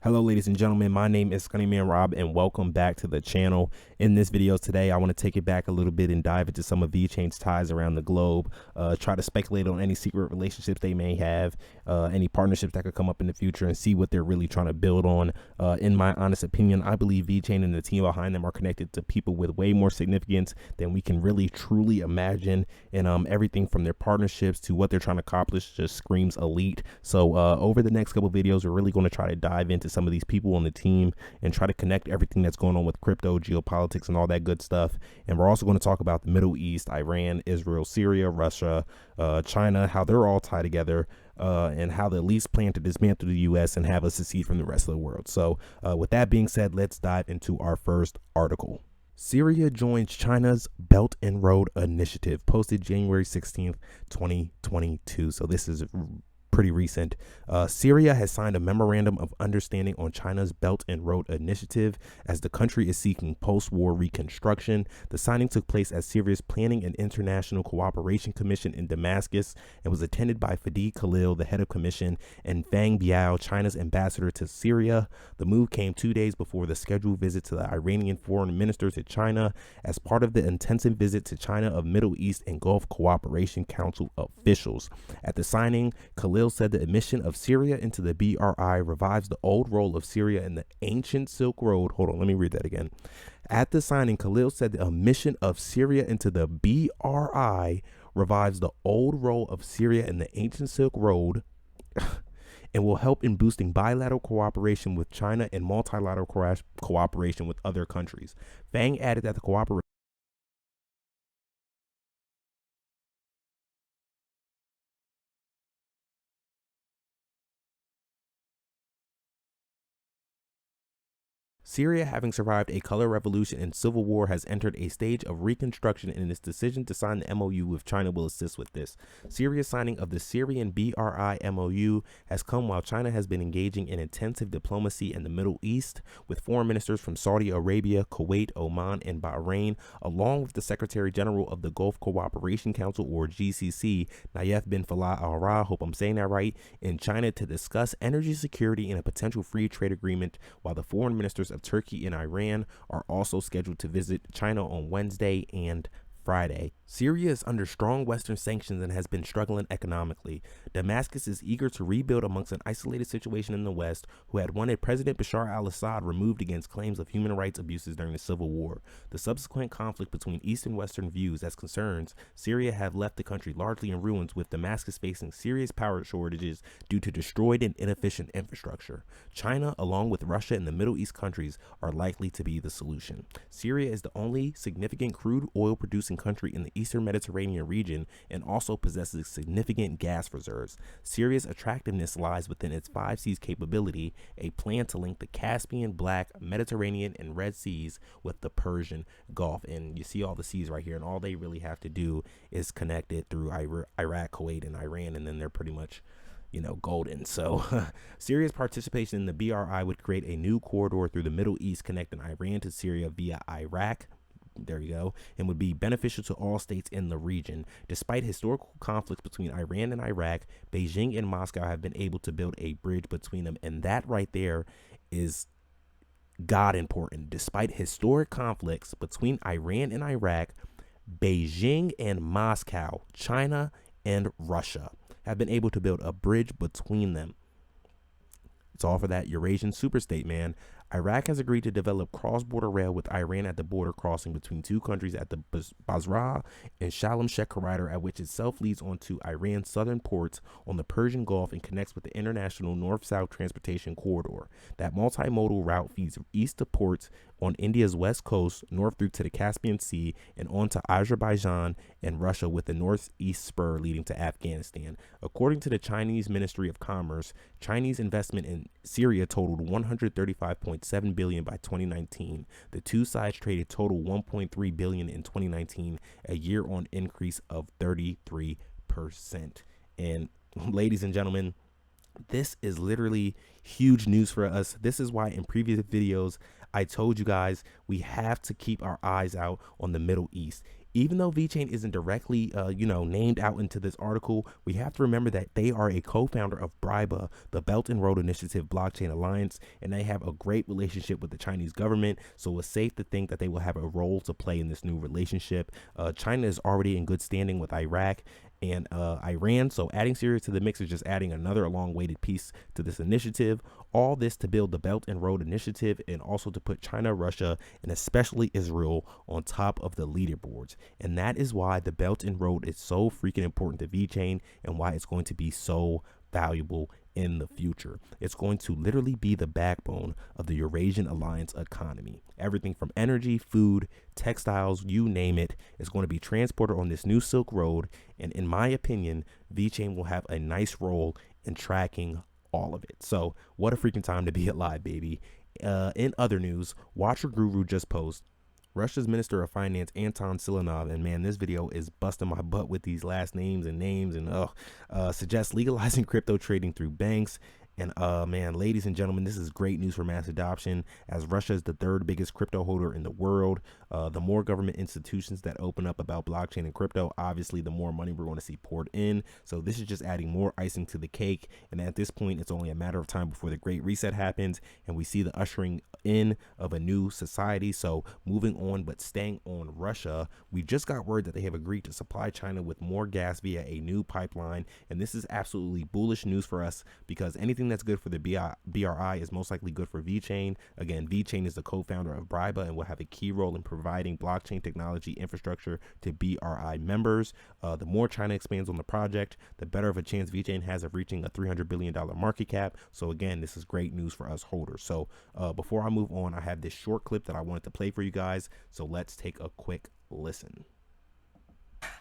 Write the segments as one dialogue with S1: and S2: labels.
S1: Hello ladies and gentlemen, my name is Gunnyman Rob and welcome back to the channel. In this video today, I want to take it back a little bit and dive into some of Vechain's ties around the globe, try to speculate on any secret relationships they may have, any partnerships that could come up in the future, and see what they're really trying to build on. In my honest opinion, I believe Vechain and the team behind them are connected to people with way more significance than we can really truly imagine, and everything from their partnerships to what they're trying to accomplish just screams elite. So over the next couple videos, we're really going to try to dive into some of these people on the team and try to connect everything that's going on with crypto, geopolitics, and all that good stuff. And we're also going to talk about the Middle East, Iran, Israel, Syria, Russia, China, how they're all tied together, and how the elites plan to dismantle the U.S. and have us secede from the rest of the world. So with that being said, let's dive into our first article. Syria joins China's Belt and Road Initiative, posted January 16th, 2022. So this is pretty recent. Syria has signed a memorandum of understanding on China's Belt and Road Initiative as the country is seeking post-war reconstruction. The signing took place at Syria's Planning and International Cooperation Commission in Damascus and was attended by Fadi Khalil, the head of commission, and Fang Biao, China's ambassador to Syria. The move came 2 days before the scheduled visit to the Iranian foreign minister to China as part of the intensive visit to China of Middle East and Gulf Cooperation Council officials. At the signing, Khalil said the admission of Syria into the BRI revives the old role of Syria in the ancient Silk Road. Hold on, let me read that again. At the signing, Khalil said the admission of Syria into the BRI revives the old role of Syria in the ancient Silk Road and will help in boosting bilateral cooperation with China and multilateral cooperation with other countries. Fang added that the cooperation Syria, having survived a color revolution and civil war, has entered a stage of reconstruction, and its decision to sign the MOU with China will assist with this. Syria's signing of the Syrian BRI MOU has come while China has been engaging in intensive diplomacy in the Middle East, with foreign ministers from Saudi Arabia, Kuwait, Oman, and Bahrain, along with the Secretary General of the Gulf Cooperation Council, or GCC, Nayef bin Falah al-Ra, hope I'm saying that right, in China to discuss energy security and a potential free trade agreement, while the foreign ministers of Turkey and Iran are also scheduled to visit China on Wednesday and Friday. Syria is under strong Western sanctions and has been struggling economically. Damascus is eager to rebuild amongst an isolated situation in the West, who had wanted President Bashar al-Assad removed against claims of human rights abuses during the civil war. The subsequent conflict between East and Western views as concerns Syria have left the country largely in ruins, with Damascus facing serious power shortages due to destroyed and inefficient infrastructure. China, along with Russia and the Middle East countries, are likely to be the solution. Syria is the only significant crude oil producing country in the Eastern Mediterranean region and also possesses significant gas reserves. Syria's attractiveness lies within its 5 seas capability, a plan to link the Caspian, Black, Mediterranean, and Red Seas with the Persian Gulf. And you see all the seas right here, and all they really have to do is connect it through Iraq, Kuwait, and Iran, and then they're pretty much, you know, golden. So Syria's participation in the BRI would create a new corridor through the Middle East connecting Iran to Syria via Iraq. There you go, and would be beneficial to all states in the region. Despite historical conflicts between Iran and Iraq, Beijing and Moscow have been able to build a bridge between them, and that right there is god important. Despite historic conflicts between Iran and Iraq, Beijing and Moscow, China and Russia have been able to build a bridge between them. It's all for that Eurasian Superstate, man. Iraq has agreed to develop cross-border rail with Iran at the border crossing between two countries at the Basra and Shalom Sheikh corridor, at which itself leads onto Iran's southern ports on the Persian Gulf and connects with the international north-south transportation corridor. That multimodal route feeds east to ports on India's west coast, north through to the Caspian Sea, and on to Azerbaijan and Russia, with the northeast spur leading to Afghanistan. According to the Chinese Ministry of Commerce, Chinese investment in Syria totaled $135.7 billion by 2019. The two sides traded total $1.3 billion in 2019, a year-on increase of 33%. And ladies and gentlemen, this is literally huge news for us. This is why in previous videos I told you guys we have to keep our eyes out on the Middle East. even though Vechain isn't directly, named out into this article, we have to remember that they are a co-founder of BRIBA, the Belt and Road Initiative Blockchain Alliance, and they have a great relationship with the Chinese government. So it's safe to think that they will have a role to play in this new relationship. China is already in good standing with Iraq and Iran, so adding Syria to the mix is just adding another long-awaited piece to this initiative. All this to build the Belt and Road Initiative and also to put China, Russia, and especially Israel on top of the leaderboards. And that is why the Belt and Road is so freaking important to Vechain and why it's going to be so valuable in the future. It's going to literally be the backbone of the Eurasian Alliance economy. Everything from energy, food, textiles, you name it, is going to be transported on this new Silk Road. And in my opinion, Vechain will have a nice role in tracking all of it. So what a freaking time to be alive, baby. In other news, Watcher Guru just posted Russia's Minister of Finance, Anton Silanov, and man, this video is busting my butt with these last names and suggests legalizing crypto trading through banks. And man, ladies and gentlemen, this is great news for mass adoption, as Russia is the third biggest crypto holder in the world. The more government institutions that open up about blockchain and crypto, obviously the more money we're going to see poured in. So this is just adding more icing to the cake. And at this point, it's only a matter of time before the Great Reset happens and we see the ushering in of a new society. So moving on, but staying on Russia, we just got word that they have agreed to supply China with more gas via a new pipeline. And this is absolutely bullish news for us, because anything that's good for the BRI is most likely good for Vechain. Again, Vechain is the co-founder of BRIBA and will have a key role in providing blockchain technology infrastructure to BRI members. The more China expands on the project, the better of a chance Vechain has of reaching a $300 billion market cap. So again, this is great news for us holders. So before I move on, I have this short clip that I wanted to play for you guys. So let's take a quick listen.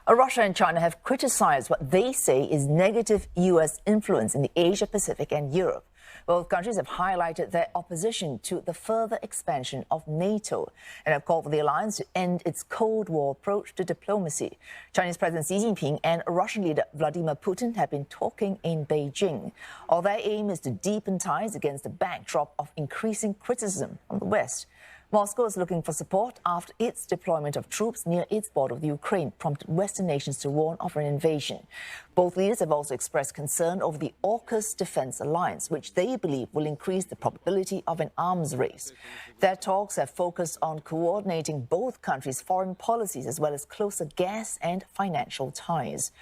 S2: Russia and China have criticized what they say is negative U.S. influence in the Asia-Pacific and Europe. Both countries have highlighted their opposition to the further expansion of NATO and have called for the alliance to end its Cold War approach to diplomacy. Chinese President Xi Jinping and Russian leader Vladimir Putin have been talking in Beijing. All their aim is to deepen ties against the backdrop of increasing criticism from the West. Moscow is looking for support after its deployment of troops near its border with Ukraine prompted Western nations to warn of an invasion. Both leaders have also expressed concern over the AUKUS defense alliance, which they believe will increase the probability of an arms race. Their talks have focused on coordinating both countries' foreign policies as well as closer gas and financial ties.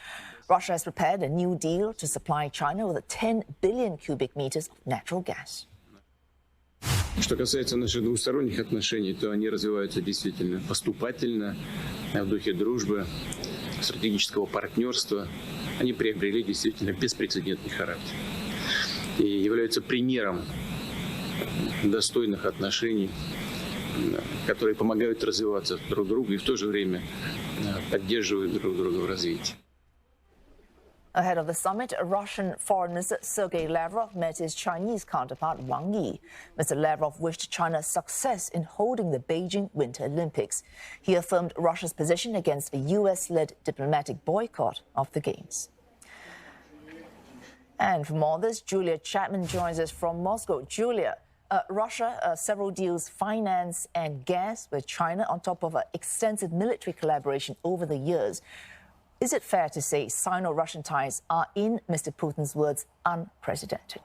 S2: Russia has prepared a new deal to supply China with 10 billion cubic meters of natural gas.
S3: Что касается наших двусторонних отношений, то они развиваются действительно поступательно, в духе дружбы, стратегического партнерства. Они приобрели действительно беспрецедентный характер и являются примером достойных отношений, которые помогают развиваться друг другу и в то же время поддерживают друг друга в развитии.
S2: Ahead of the summit, Russian Foreign Minister Sergei Lavrov met his Chinese counterpart Wang Yi. Mr. Lavrov wished China success in holding the Beijing Winter Olympics. He affirmed Russia's position against a US-led diplomatic boycott of the Games. And for more on this, Julia Chapman joins us from Moscow. Julia, Russia, several deals, finance and gas with China on top of extensive military collaboration over the years. Is it fair to say Sino-Russian ties are, in Mr. Putin's words, unprecedented?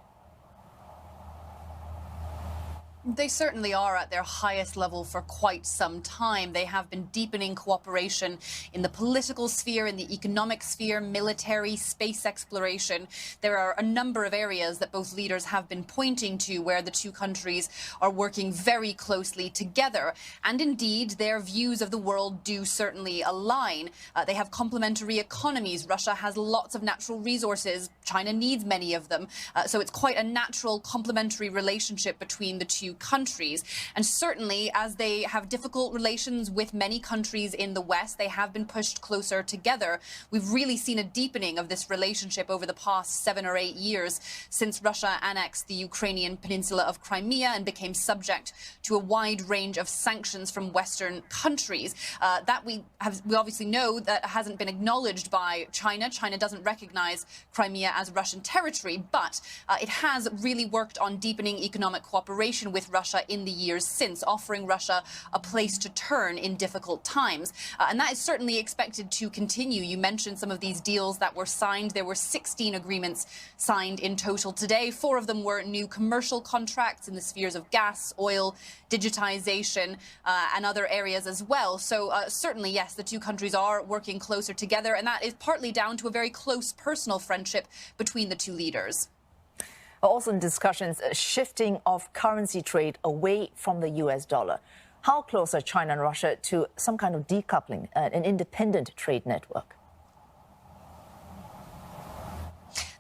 S4: They certainly are at their highest level for quite some time. They have been deepening cooperation in the political sphere, in the economic sphere, military, space exploration. There are a number of areas that both leaders have been pointing to where the two countries are working very closely together. And indeed, their views of the world do certainly align. They have complementary economies. Russia has lots of natural resources. China needs many of them. So it's quite a natural complementary relationship between the two countries. And certainly, as they have difficult relations with many countries in the West, they have been pushed closer together. We've really seen a deepening of this relationship over the past 7 or 8 years since Russia annexed the Ukrainian peninsula of Crimea and became subject to a wide range of sanctions from Western countries. That we obviously know that hasn't been acknowledged by China. China doesn't recognize Crimea as Russian territory, but it has really worked on deepening economic cooperation with with Russia in the years since, offering Russia a place to turn in difficult times. And that is certainly expected to continue. You mentioned some of these deals that were signed. There were 16 agreements signed in total today. 4 of them were new commercial contracts in the spheres of gas, oil, digitization, and other areas as well. So certainly, yes, the two countries are working closer together, and that is partly down to a very close personal friendship between the two leaders.
S2: Also in discussions, shifting of currency trade away from the US dollar. How close are China and Russia to some kind of decoupling, an independent trade network?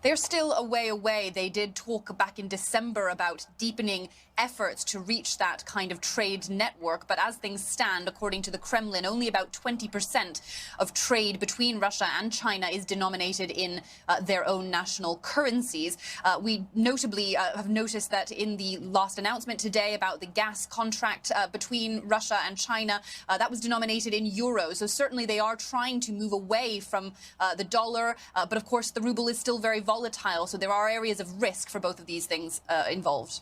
S4: They're still a way away. They did talk back in December about deepening efforts to reach that kind of trade network. But as things stand, according to the Kremlin, only about 20% of trade between Russia and China is denominated in their own national currencies. We notably have noticed that in the last announcement today about the gas contract between Russia and China, that was denominated in euros. So certainly they are trying to move away from the dollar. But of course, the ruble is still very volatile. So there are areas of risk for both of these things involved.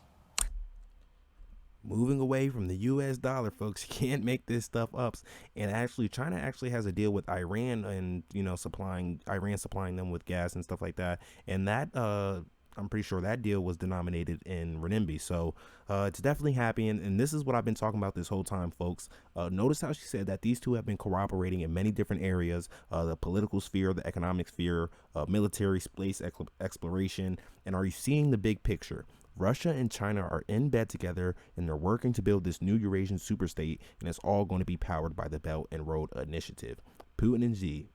S1: Moving away from the US dollar, folks. You can't make this stuff up. And actually, China actually has a deal with Iran and, supplying them with gas and stuff like that. And that, I'm pretty sure that deal was denominated in renminbi. So it's definitely happening. And this is what I've been talking about this whole time, folks. Notice how she said that these two have been cooperating in many different areas, the political sphere, the economic sphere, military, space exploration. And are you seeing the big picture? Russia and China are in bed together, and they're working to build this new Eurasian superstate, and it's all going to be powered by the Belt and Road Initiative. Putin and Xi,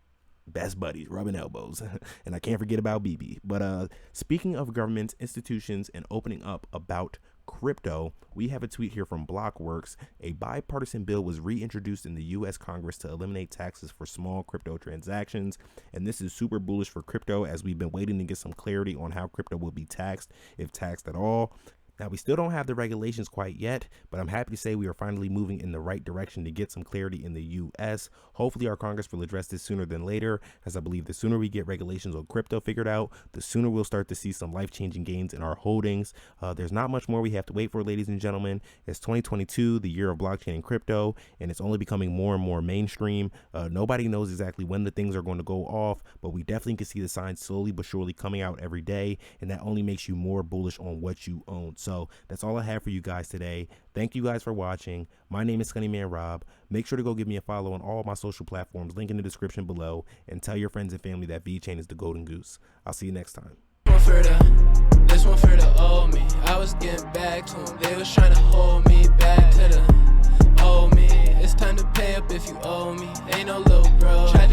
S1: best buddies, rubbing elbows. And I can't forget about Bibi. But speaking of governments, institutions, and opening up about crypto, we have a tweet here from Blockworks. A bipartisan bill was reintroduced in the U.S. Congress to eliminate taxes for small crypto transactions, and this is super bullish for crypto, as we've been waiting to get some clarity on how crypto will be taxed, if taxed at all. Now, we still don't have the regulations quite yet, but I'm happy to say we are finally moving in the right direction to get some clarity in the U.S. Hopefully, our Congress will address this sooner than later, as I believe the sooner we get regulations on crypto figured out, the sooner we'll start to see some life-changing gains in our holdings. There's not much more we have to wait for, ladies and gentlemen. It's 2022, the year of blockchain and crypto, and it's only becoming more and more mainstream. Nobody knows exactly when the things are going to go off, but we definitely can see the signs slowly but surely coming out every day, and that only makes you more bullish on what you own. So that's all I have for you guys today. Thank you guys for watching. My name is Scunnyman Rob. Make sure to go give me a follow on all my social platforms, link in the description below, and tell your friends and family that Vechain is the golden goose. I'll see you next time.
S5: This one for the old me. I was getting back to them. They was trying to hold me back to the old me. It's time to pay up if you owe me. Ain't no